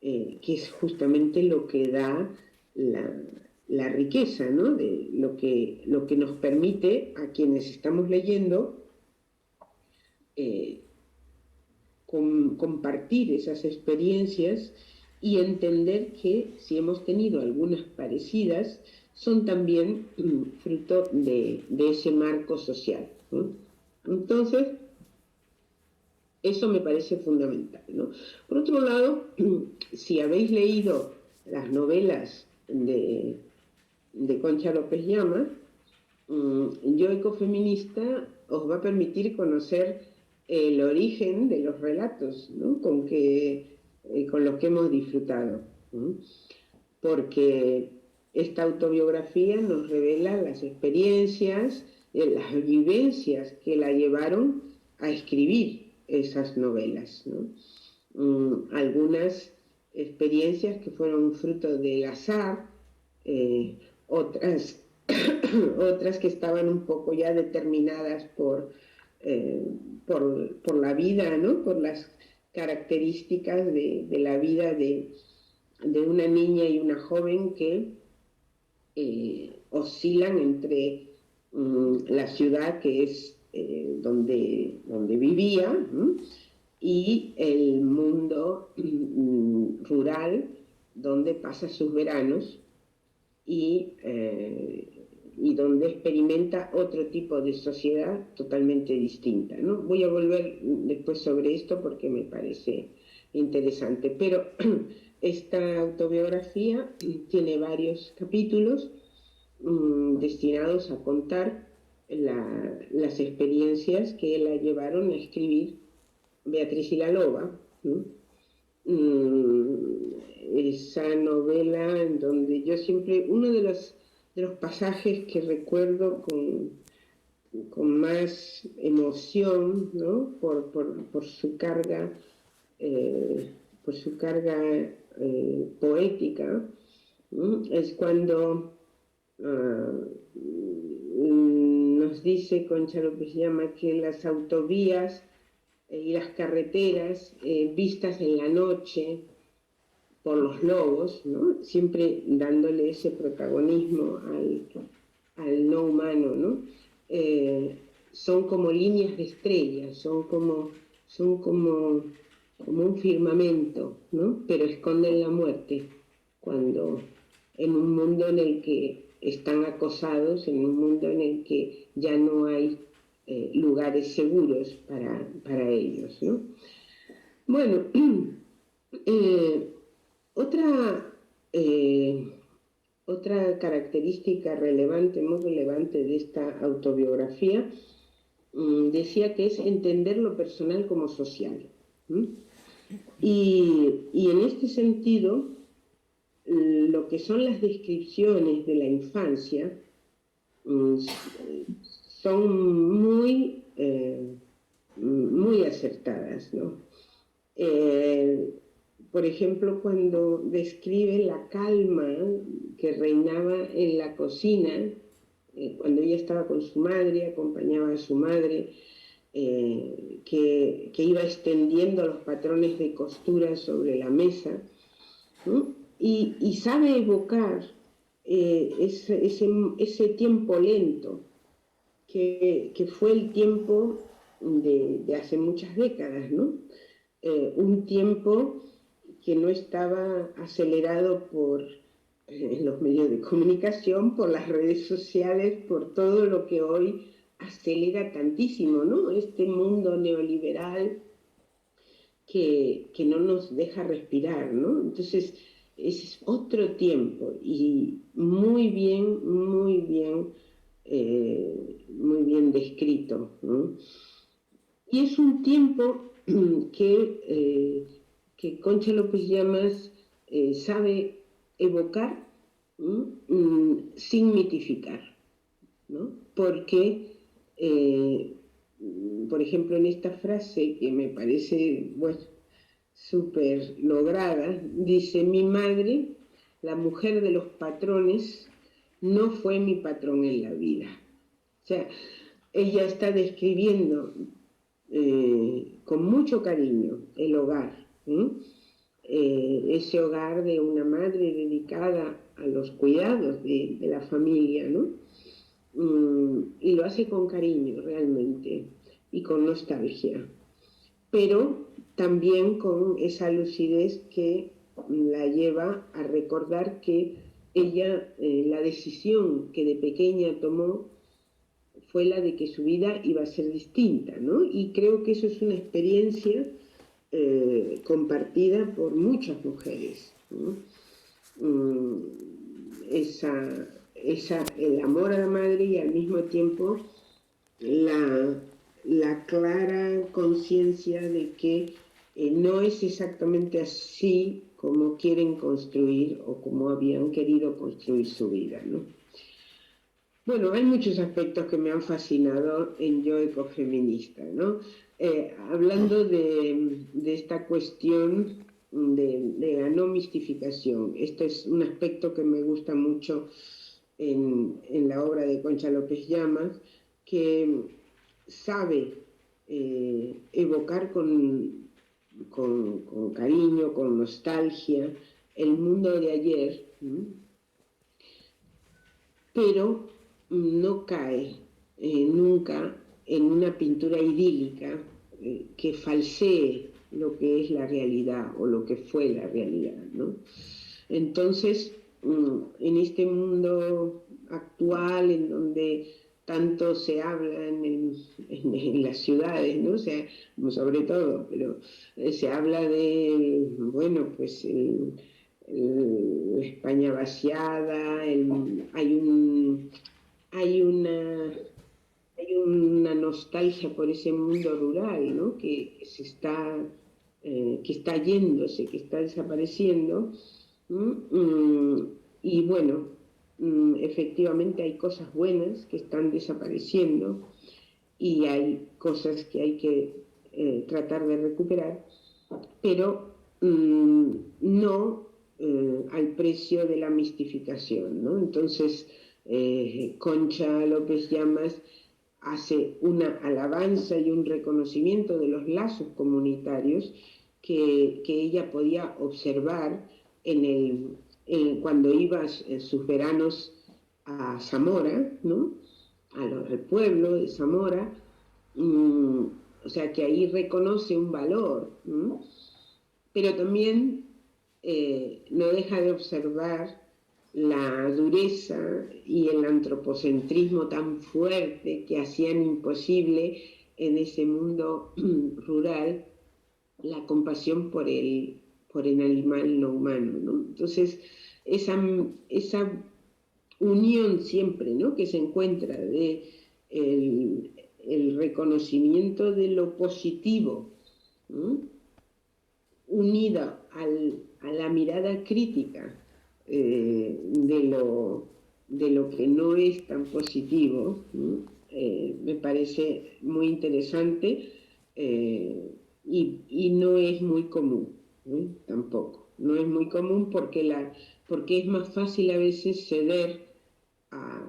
que es justamente lo que da la riqueza, ¿no? De lo que nos permite a quienes estamos leyendo eh, compartir esas experiencias y entender que si hemos tenido algunas parecidas, son también fruto de ese marco social, ¿no? Entonces, eso me parece fundamental, ¿no? Por otro lado, si habéis leído las novelas de Concha López Llama, Yo Ecofeminista os va a permitir conocer el origen de los relatos, ¿no? Con los que hemos disfrutado, ¿no? Porque esta autobiografía nos revela las experiencias, las vivencias que la llevaron a escribir esas novelas, ¿no? Algunas experiencias que fueron fruto del azar, otras, otras que estaban un poco ya determinadas eh, por la vida, ¿no? Por las características de la vida de una niña y una joven que oscilan entre la ciudad, que es donde vivía, ¿no? Y el mundo rural, donde pasa sus veranos y donde experimenta otro tipo de sociedad totalmente distinta, ¿no? Voy a volver después sobre esto porque me parece interesante, pero esta autobiografía tiene varios capítulos destinados a contar las experiencias que la llevaron a escribir Beatriz y la Loba, ¿no? Esa novela en donde yo siempre, uno de los pasajes que recuerdo con más emoción, ¿no? Por su carga, por su carga poética, ¿no? Es cuando nos dice Concha López Llama que las autovías y las carreteras vistas en la noche por los lobos, ¿no? Siempre dándole ese protagonismo al no humano, ¿no? Son como líneas de estrellas, como un firmamento, ¿no? Pero esconden la muerte cuando en un mundo en el que están acosados, en un mundo en el que ya no hay lugares seguros para ellos, ¿no? Bueno, eh, otra, eh, otra característica relevante, muy relevante de esta autobiografía, decía que es entender lo personal como social. Y en este sentido, lo que son las descripciones de la infancia son muy acertadas, ¿no? Por ejemplo, cuando describe la calma que reinaba en la cocina, cuando ella estaba con su madre, acompañaba a su madre, que iba extendiendo los patrones de costura sobre la mesa, ¿no? Y sabe evocar ese tiempo lento, que fue el tiempo de hace muchas décadas, ¿no? Un tiempo que no estaba acelerado por los medios de comunicación, por las redes sociales, por todo lo que hoy acelera tantísimo, ¿no? Este mundo neoliberal que no nos deja respirar, ¿no? Entonces, es otro tiempo y muy bien descrito, ¿no? Y es un tiempo que Concha López Llamas sabe evocar sin mitificar, ¿no? Porque, por ejemplo, en esta frase que me parece, bueno, súper lograda, dice: mi madre, la mujer de los patrones, no fue mi patrón en la vida. O sea, ella está describiendo con mucho cariño el hogar, ese hogar de una madre dedicada a los cuidados de la familia, ¿no? Y lo hace con cariño realmente y con nostalgia, pero también con esa lucidez que la lleva a recordar que ella, la decisión que de pequeña tomó fue la de que su vida iba a ser distinta, ¿no? Y creo que eso es una experiencia compartida por muchas mujeres, ¿no? Mm, el amor a la madre y al mismo tiempo la, la clara conciencia de que no es exactamente así como quieren construir o como habían querido construir su vida, ¿no? Bueno, hay muchos aspectos que me han fascinado en Yo Ecofeminista, ¿no? Hablando de esta cuestión de la no mistificación, este es un aspecto que me gusta mucho en la obra de Concha López Llamas, que sabe evocar con cariño, con nostalgia, el mundo de ayer, ¿no? Pero no cae nunca en una pintura idílica que falsee lo que es la realidad o lo que fue la realidad, ¿no? Entonces, en este mundo actual en donde tanto se habla en las ciudades, ¿no? O sea, sobre todo, pero se habla de, bueno, pues la España vaciada, hay una, hay una nostalgia por ese mundo rural, ¿no? Que está yéndose, que está desapareciendo. Y bueno, efectivamente hay cosas buenas que están desapareciendo y hay cosas que hay que tratar de recuperar, pero no al precio de la mistificación, ¿no? Entonces, Concha López Llamas hace una alabanza y un reconocimiento de los lazos comunitarios que ella podía observar cuando iba en sus veranos a Zamora, ¿no? Al pueblo de Zamora, o sea que ahí reconoce un valor, ¿no? Pero también no deja de observar la dureza y el antropocentrismo tan fuerte que hacían imposible en ese mundo rural la compasión por el animal no humano, ¿no? Entonces, esa unión siempre, ¿no? Que se encuentra de el reconocimiento de lo positivo, ¿no? Unida a la mirada crítica de lo que no es tan positivo, ¿no? Me parece muy interesante y no es muy común, tampoco. No es muy común porque es más fácil a veces ceder a,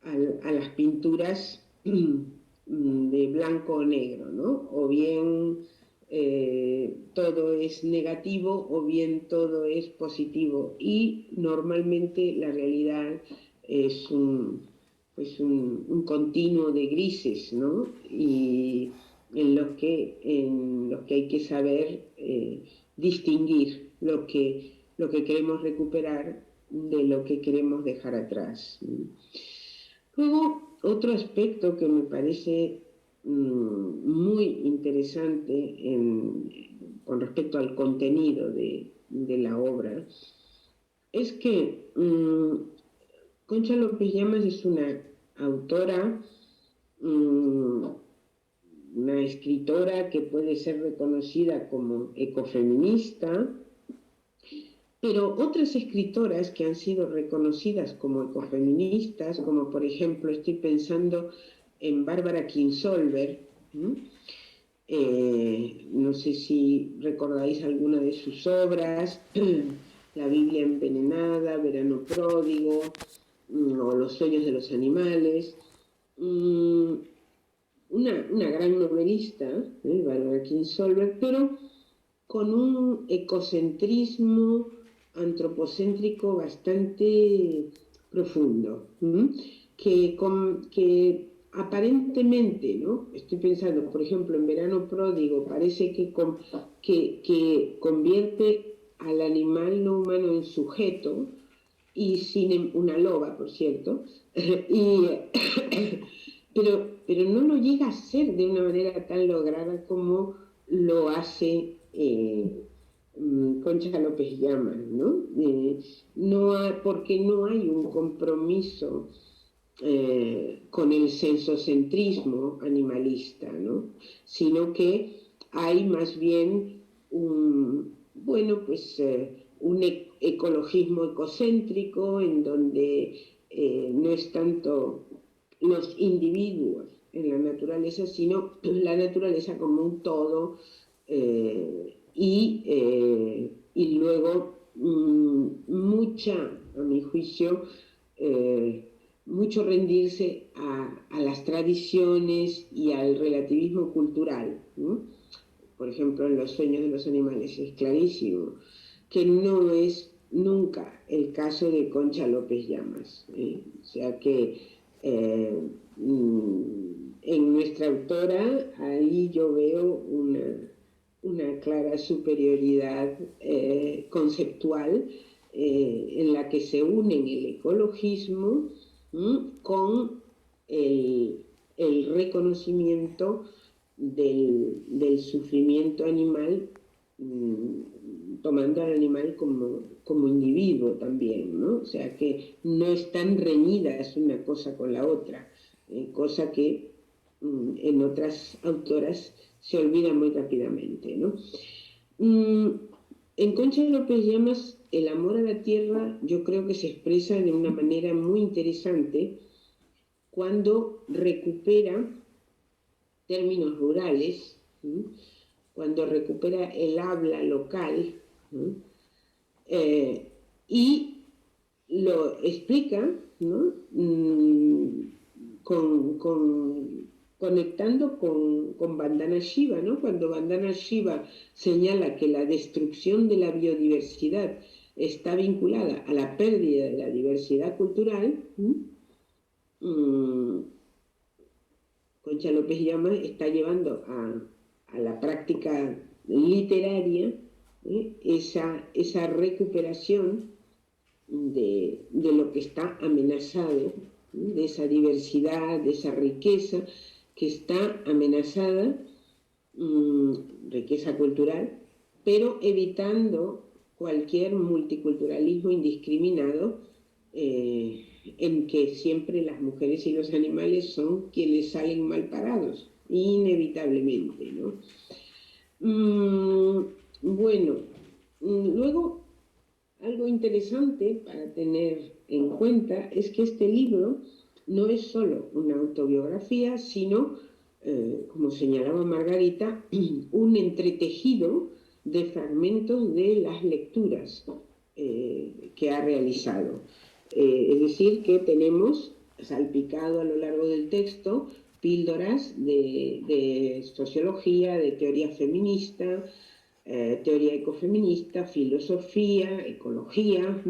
a las pinturas de blanco o negro, ¿no? O bien todo es negativo o bien todo es positivo y normalmente la realidad es un continuo de grises, ¿no? Y en los que hay que saber distinguir lo que queremos recuperar de lo que queremos dejar atrás. Luego, otro aspecto que me parece muy interesante con respecto al contenido de la obra es que Concha López Llamas es una autora, una escritora que puede ser reconocida como ecofeminista, pero otras escritoras que han sido reconocidas como ecofeministas, como por ejemplo estoy pensando en Bárbara Kingsolver, no sé si recordáis alguna de sus obras, La Biblia envenenada, Verano pródigo, o Los sueños de los animales. Una gran novelista, Bárbara Kingsolver, pero con un ecocentrismo antropocéntrico bastante profundo, que aparentemente, ¿no? Estoy pensando, por ejemplo, en Verano Pródigo, parece que convierte al animal no humano en sujeto, y sin una loba, por cierto, y, pero no lo llega a hacer de una manera tan lograda como lo hace Concha López Llamas, ¿no? Porque no hay un compromiso con el sensocentrismo animalista, ¿no? Sino que hay más bien bueno, pues un ecologismo ecocéntrico en donde no es tanto los individuos en la naturaleza, sino la naturaleza como un todo, y luego a mi juicio, mucho rendirse a las tradiciones y al relativismo cultural, ¿no? Por ejemplo, en Los sueños de los animales es clarísimo que no es nunca el caso de Concha López Llamas. O sea que en nuestra autora ahí yo veo una clara superioridad conceptual, en la que se unen el ecologismo con el reconocimiento del sufrimiento animal, tomando al animal como individuo también, ¿no? O sea que no están reñidas una cosa con la otra, cosa que en otras autoras se olvida muy rápidamente, ¿no? En Concha López Llamas, el amor a la tierra yo creo que se expresa de una manera muy interesante cuando recupera términos rurales, cuando recupera el habla local, y lo explica, ¿no? Conectando con Vandana Shiva, ¿no? Cuando Vandana Shiva señala que la destrucción de la biodiversidad está vinculada a la pérdida de la diversidad cultural, Concha López Llamas está llevando a la práctica literaria esa recuperación de lo que está amenazado, de esa diversidad, de esa riqueza que está amenazada, riqueza cultural, pero evitando cualquier multiculturalismo indiscriminado, en que siempre las mujeres y los animales son quienes salen mal parados, inevitablemente, ¿no? Bueno, luego algo interesante para tener en cuenta es que este libro no es solo una autobiografía, sino, como señalaba Margarita, un entretejido de fragmentos de las lecturas que ha realizado. Es decir, que tenemos salpicado a lo largo del texto píldoras de sociología, de teoría feminista, teoría ecofeminista, filosofía, ecología,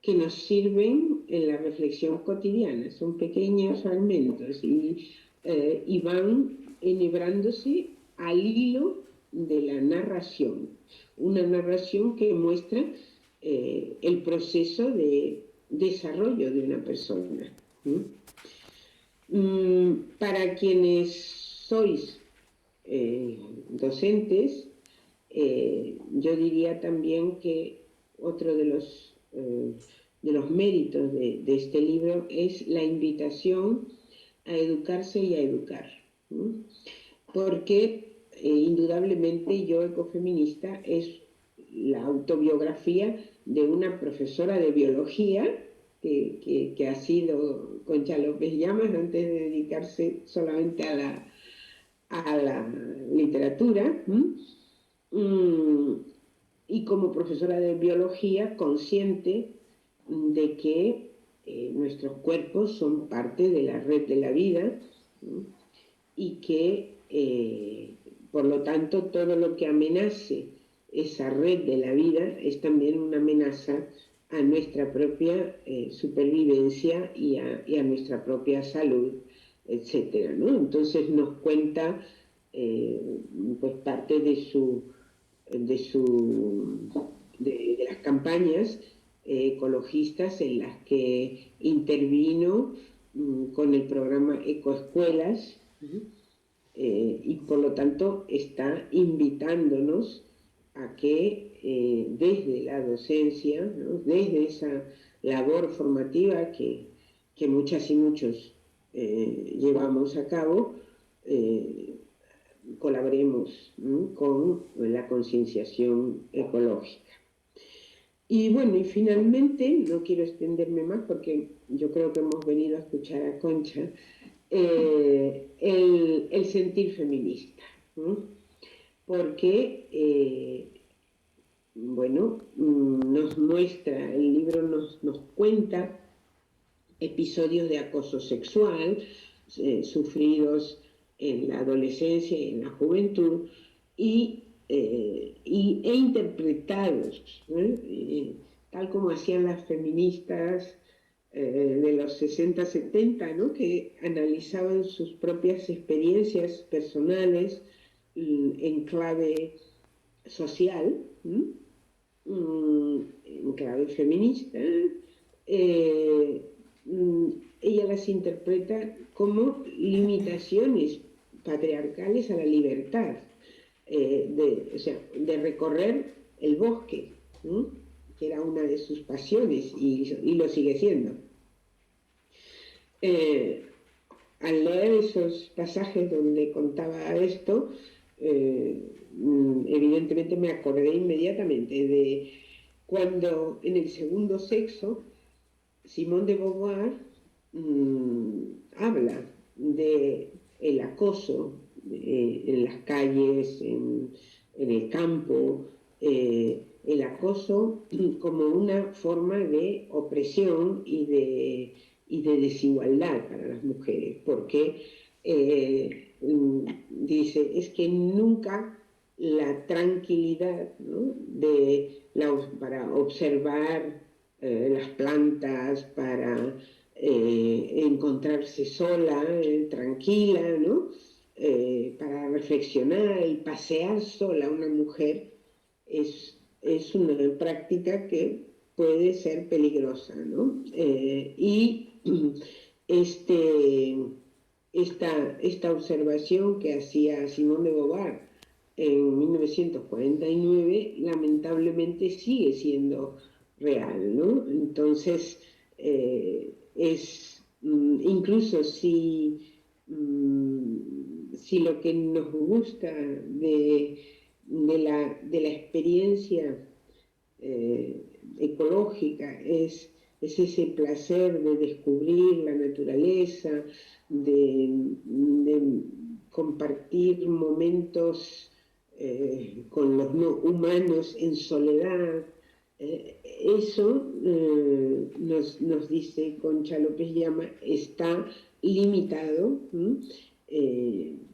que nos sirven en la reflexión cotidiana. Son pequeños fragmentos y van enhebrándose al hilo de la narración. Una narración que muestra el proceso de desarrollo de una persona. Para quienes sois docentes, yo diría también que otro de los méritos de este libro es la invitación a educarse y a educar, ¿no? Porque indudablemente Yo Ecofeminista es la autobiografía de una profesora de biología que ha sido Concha López Llamas antes de dedicarse solamente a la literatura, y como profesora de biología consciente de que nuestros cuerpos son parte de la red de la vida, y que por lo tanto, todo lo que amenace esa red de la vida es también una amenaza a nuestra propia supervivencia y a nuestra propia salud, etcétera, ¿no? Entonces nos cuenta pues parte de, su, de las campañas ecologistas en las que intervino con el programa Ecoescuelas, y por lo tanto está invitándonos a que desde la docencia, ¿no? Desde esa labor formativa que muchas y muchos llevamos a cabo, colaboremos, ¿no? Con la concienciación ecológica. Y bueno, y finalmente, no quiero extenderme más porque yo creo que hemos venido a escuchar a Concha, el sentir feminista, ¿no? Porque, bueno, nos muestra, el libro nos cuenta episodios de acoso sexual sufridos en la adolescencia y en la juventud e interpretados, ¿no? Tal como hacían las feministas de los 60, 70, ¿no? Que analizaban sus propias experiencias personales en clave social, en clave feminista. Ella las interpreta como limitaciones patriarcales a la libertad, o sea, de recorrer el bosque, ¿no? Que era una de sus pasiones y lo sigue siendo. Al leer esos pasajes donde contaba esto, evidentemente me acordé inmediatamente de cuando en el segundo sexo Simone de Beauvoir habla de el acoso en las calles, en el campo, el acoso como una forma de opresión y de desigualdad para las mujeres, porque dice, es que nunca la tranquilidad, ¿no? Para observar las plantas, para encontrarse sola, tranquila, ¿no? Para reflexionar y pasear sola una mujer es una práctica que puede ser peligrosa, ¿no? Y esta observación que hacía Simone de Beauvoir en 1949 lamentablemente sigue siendo real, ¿no? Entonces, incluso si lo que nos gusta de la experiencia ecológica es ese placer de descubrir la naturaleza, de compartir momentos con los no humanos en soledad. Eso nos dice Concha López Llama, está limitado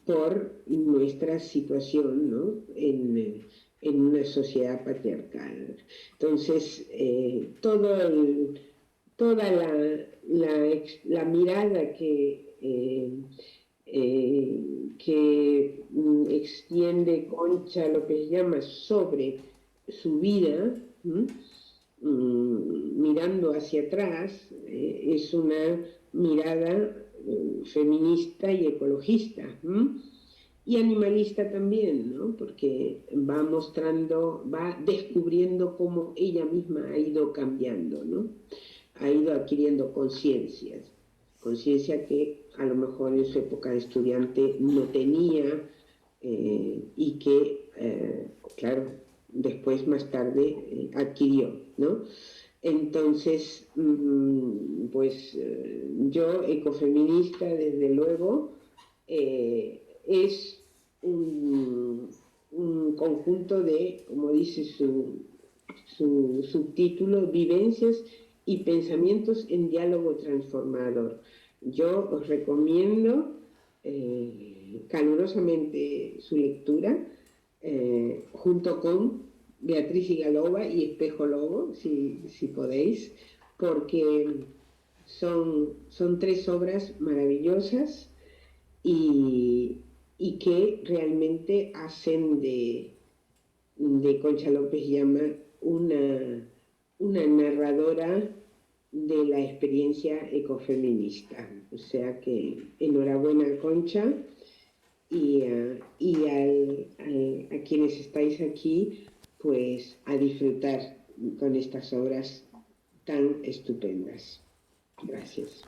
por nuestra situación, ¿no? En una sociedad patriarcal. Entonces, toda la mirada que extiende Concha López Llamas sobre su vida, mirando hacia atrás, es una mirada feminista y ecologista, y animalista también, ¿no? Porque va descubriendo cómo ella misma ha ido cambiando, ¿no? Ha ido adquiriendo conciencia que a lo mejor en su época de estudiante no tenía, y que, claro, después más tarde adquirió, ¿no? Entonces, pues yo, ecofeminista, desde luego, es un conjunto de, como dice su subtítulo, vivencias y pensamientos en diálogo transformador. Yo os recomiendo calurosamente su lectura, junto con Beatriz Igalova y Espejo Lobo, si podéis, porque son tres obras maravillosas y, y que realmente hacen de Concha López Llama una narradora de la experiencia ecofeminista. O sea que enhorabuena, Concha, y a quienes estáis aquí, pues a disfrutar con estas obras tan estupendas. Gracias.